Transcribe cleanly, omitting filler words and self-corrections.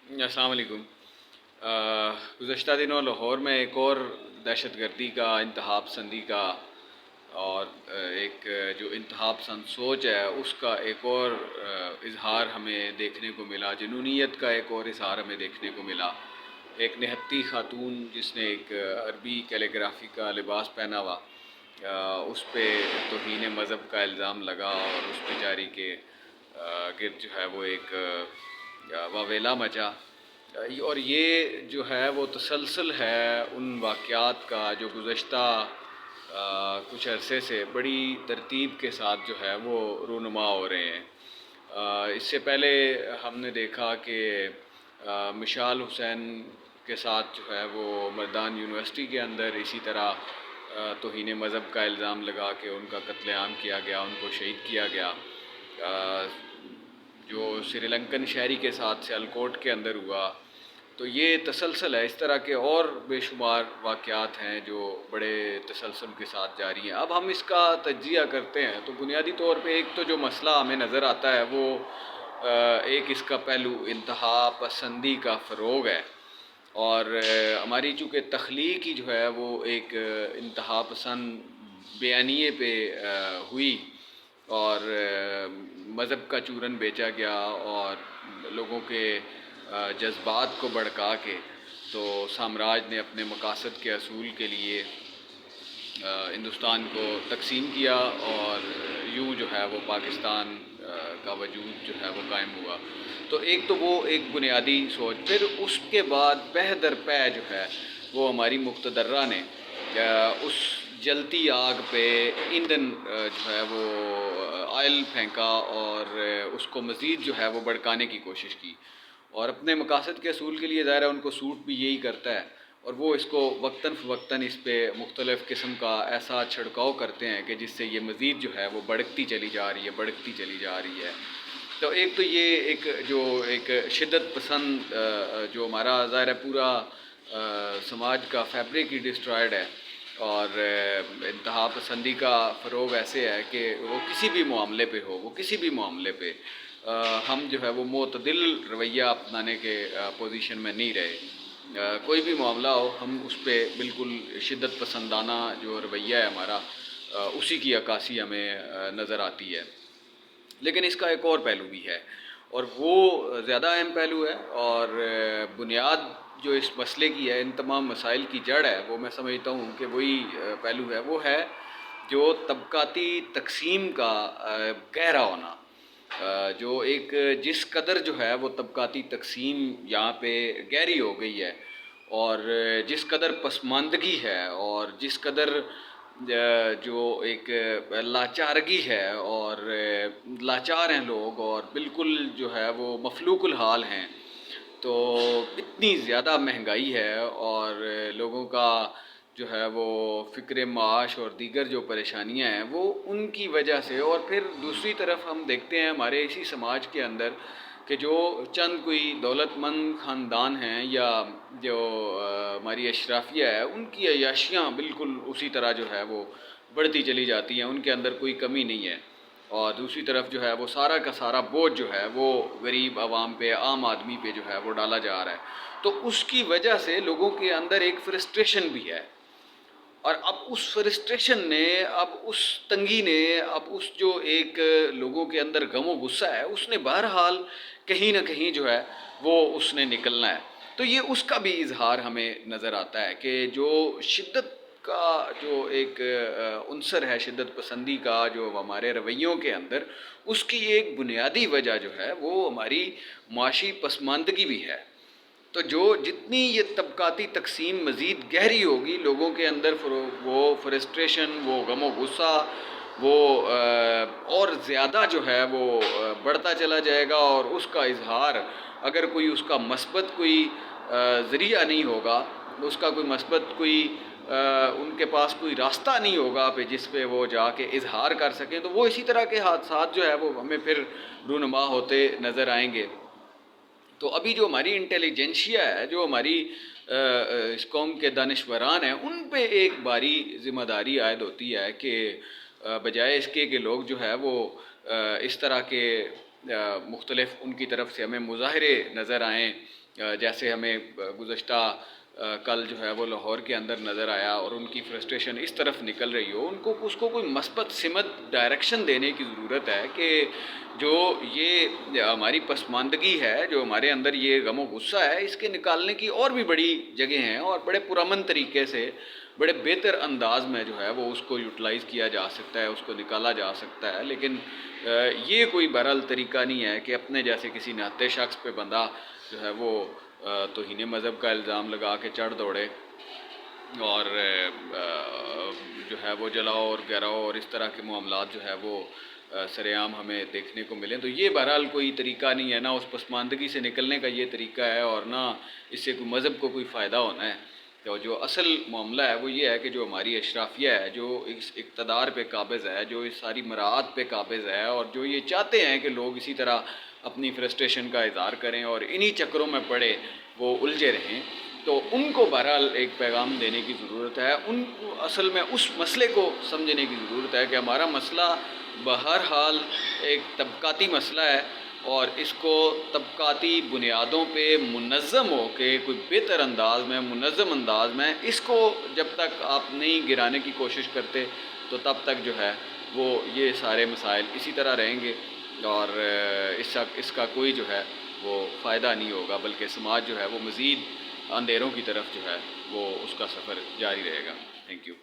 السلام علیکم۔ گزشتہ دنوں لاہور میں ایک اور دہشت گردی کا، انتہا پسندی کا اور ایک جو انتہا پسند سوچ ہے اس کا ایک اور اظہار ہمیں دیکھنے کو ملا، جنونیت کا ایک اور اظہار ہمیں دیکھنے کو ملا۔ ایک نہتی خاتون جس نے ایک عربی کیلیگرافی کا لباس پہنا ہوا، اس پہ توہین مذہب کا الزام لگا اور اس بیچاری کے گرد جو ہے وہ ایک واویلا مچا۔ اور یہ جو ہے وہ تسلسل ہے ان واقعات کا جو گزشتہ کچھ عرصے سے بڑی ترتیب کے ساتھ جو ہے وہ رونما ہو رہے ہیں۔ اس سے پہلے ہم نے دیکھا کہ مشال حسین کے ساتھ جو ہے وہ مردان یونیورسٹی کے اندر اسی طرح توہین مذہب کا الزام لگا کے ان کا قتل عام کیا گیا، ان کو شہید کیا گیا۔ جو سری لنکن شہری کے ساتھ سیالکوٹ کے اندر ہوا، تو یہ تسلسل ہے۔ اس طرح کے اور بے شمار واقعات ہیں جو بڑے تسلسل کے ساتھ جاری ہیں۔ اب ہم اس کا تجزیہ کرتے ہیں تو بنیادی طور پہ ایک تو جو مسئلہ ہمیں نظر آتا ہے وہ ایک اس کا پہلو انتہا پسندی کا فروغ ہے، اور ہماری چونکہ تخلیق ہی جو ہے وہ ایک انتہا پسند بیانیے پہ ہوئی، اور مذہب کا چورن بیچا گیا اور لوگوں کے جذبات کو بھڑکا کے تو سامراج نے اپنے مقاصد کے حصول کے لیے ہندوستان کو تقسیم کیا، اور یوں جو ہے وہ پاکستان کا وجود جو ہے وہ قائم ہوا۔ تو ایک تو وہ ایک بنیادی سوچ، پھر اس کے بعد پہ در پہ جو ہے وہ ہماری مقتدرہ نے اس جلتی آگ پہ ایندھن جو ہے وہ آئل پھینکا اور اس کو مزید جو ہے وہ بھڑکانے کی کوشش کی، اور اپنے مقاصد کے حصول کے لیے ظاہر ہے ان کو سوٹ بھی یہی کرتا ہے، اور وہ اس کو وقتاً فوقتاً اس پہ مختلف قسم کا ایسا چھڑکاؤ کرتے ہیں کہ جس سے یہ مزید جو ہے وہ بڑھتی چلی جا رہی ہے۔ تو ایک تو یہ ایک جو ایک شدت پسند جو ہمارا ظاہر ہے پورا سماج کا فیبرک ہی ڈسٹرائڈ ہے، اور انتہا پسندی کا فروغ ایسے ہے کہ وہ کسی بھی معاملے پہ ہو، وہ کسی بھی معاملے پہ ہم جو ہے وہ معتدل رویہ اپنانے کے پوزیشن میں نہیں رہے۔ کوئی بھی معاملہ ہو ہم اس پہ بالکل شدت پسندانہ جو رویہ ہے ہمارا، اسی کی عکاسی ہمیں نظر آتی ہے۔ لیکن اس کا ایک اور پہلو بھی ہے، اور وہ زیادہ اہم پہلو ہے، اور بنیاد جو اس مسئلے کی ہے، ان تمام مسائل کی جڑ ہے، وہ میں سمجھتا ہوں کہ وہی پہلو ہے، وہ ہے جو طبقاتی تقسیم کا گہرا ہونا۔ جو ایک جس قدر جو ہے وہ طبقاتی تقسیم یہاں پہ گہری ہو گئی ہے، اور جس قدر پسماندگی ہے، اور جس قدر جو ایک لاچارگی ہے، اور لاچار ہیں لوگ اور بالکل جو ہے وہ مفلوق الحال ہیں، تو اتنی زیادہ مہنگائی ہے، اور لوگوں کا جو ہے وہ فکر معاش اور دیگر جو پریشانیاں ہیں وہ ان کی وجہ سے، اور پھر دوسری طرف ہم دیکھتے ہیں ہمارے اسی سماج کے اندر کہ جو چند کوئی دولت مند خاندان ہیں یا جو ہماری اشرافیہ ہے، ان کی عیاشیاں بالکل اسی طرح جو ہے وہ بڑھتی چلی جاتی ہیں، ان کے اندر کوئی کمی نہیں ہے، اور دوسری طرف جو ہے وہ سارا کا سارا بوجھ جو ہے وہ غریب عوام پہ، عام آدمی پہ جو ہے وہ ڈالا جا رہا ہے۔ تو اس کی وجہ سے لوگوں کے اندر ایک فرسٹریشن بھی ہے، اور اب اس فرسٹریشن نے، اب اس تنگی نے، اب اس جو ایک لوگوں کے اندر غم و غصہ ہے، اس نے بہرحال کہیں نہ کہیں جو ہے وہ اس نے نکلنا ہے۔ تو یہ اس کا بھی اظہار ہمیں نظر آتا ہے کہ جو شدت کا جو ایک عنصر ہے، شدت پسندی کا جو ہمارے رویوں کے اندر، اس کی ایک بنیادی وجہ جو ہے وہ ہماری معاشی پسماندگی بھی ہے۔ تو جو جتنی یہ طبقاتی تقسیم مزید گہری ہوگی، لوگوں کے اندر وہ فرسٹریشن، وہ غم و غصہ، وہ اور زیادہ جو ہے وہ بڑھتا چلا جائے گا، اور اس کا اظہار اگر کوئی اس کا مثبت کوئی ذریعہ نہیں ہوگا، اس کا کوئی مثبت کوئی ان کے پاس کوئی راستہ نہیں ہوگا پہ جس پہ وہ جا کے اظہار کر سکیں، تو وہ اسی طرح کے حادثات جو ہے وہ ہمیں پھر رونما ہوتے نظر آئیں گے۔ تو ابھی جو ہماری انٹیلیجنشیا ہے، جو ہماری اس قوم کے دانشوران ہیں، ان پہ ایک باری ذمہ داری عائد ہوتی ہے کہ بجائے اس کے کہ لوگ جو ہے وہ اس طرح کے مختلف ان کی طرف سے ہمیں مظاہرے نظر آئیں، جیسے ہمیں گزشتہ کل جو ہے وہ لاہور کے اندر نظر آیا، اور ان کی فرسٹریشن اس طرف نکل رہی ہو، اس کو کوئی مثبت سمت ڈائریکشن دینے کی ضرورت ہے کہ جو یہ ہماری پسماندگی ہے، جو ہمارے اندر یہ غم و غصہ ہے، اس کے نکالنے کی اور بھی بڑی جگہ ہیں، اور بڑے پرامن طریقے سے بڑے بہتر انداز میں جو ہے وہ اس کو یوٹیلائز کیا جا سکتا ہے، اس کو نکالا جا سکتا ہے۔ لیکن یہ کوئی بہرحال طریقہ نہیں ہے کہ اپنے جیسے کسی نہتے شخص پہ بندہ جو ہے وہ توہین مذہب کا الزام لگا کے چڑھ دوڑے اور جو ہے وہ جلاؤ اور گراؤ اور اس طرح کے معاملات جو ہے وہ سر عام ہمیں دیکھنے کو ملیں۔ تو یہ بہرحال کوئی طریقہ نہیں ہے، نہ اس پسماندگی سے نکلنے کا یہ طریقہ ہے، اور نہ اس سے کوئی مذہب کو کوئی فائدہ ہونا ہے۔ تو جو اصل معاملہ ہے وہ یہ ہے کہ جو ہماری اشرافیہ ہے، جو اس اقتدار پہ قابض ہے، جو اس ساری مراعات پہ قابض ہے، اور جو یہ چاہتے ہیں کہ لوگ اسی طرح اپنی فرسٹریشن کا اظہار کریں اور انہی چکروں میں پڑے وہ الجھے رہیں، تو ان کو بہرحال ایک پیغام دینے کی ضرورت ہے۔ ان اصل میں اس مسئلے کو سمجھنے کی ضرورت ہے کہ ہمارا مسئلہ بہرحال ایک طبقاتی مسئلہ ہے، اور اس کو طبقاتی بنیادوں پہ منظم ہو کے کوئی بہتر انداز میں، منظم انداز میں اس کو جب تک آپ نہیں گرانے کی کوشش کرتے تو تب تک جو ہے وہ یہ سارے مسائل اسی طرح رہیں گے، اور اس کا کوئی جو ہے وہ فائدہ نہیں ہوگا، بلکہ سماج جو ہے وہ مزید اندھیروں کی طرف جو ہے وہ اس کا سفر جاری رہے گا۔ Thank you.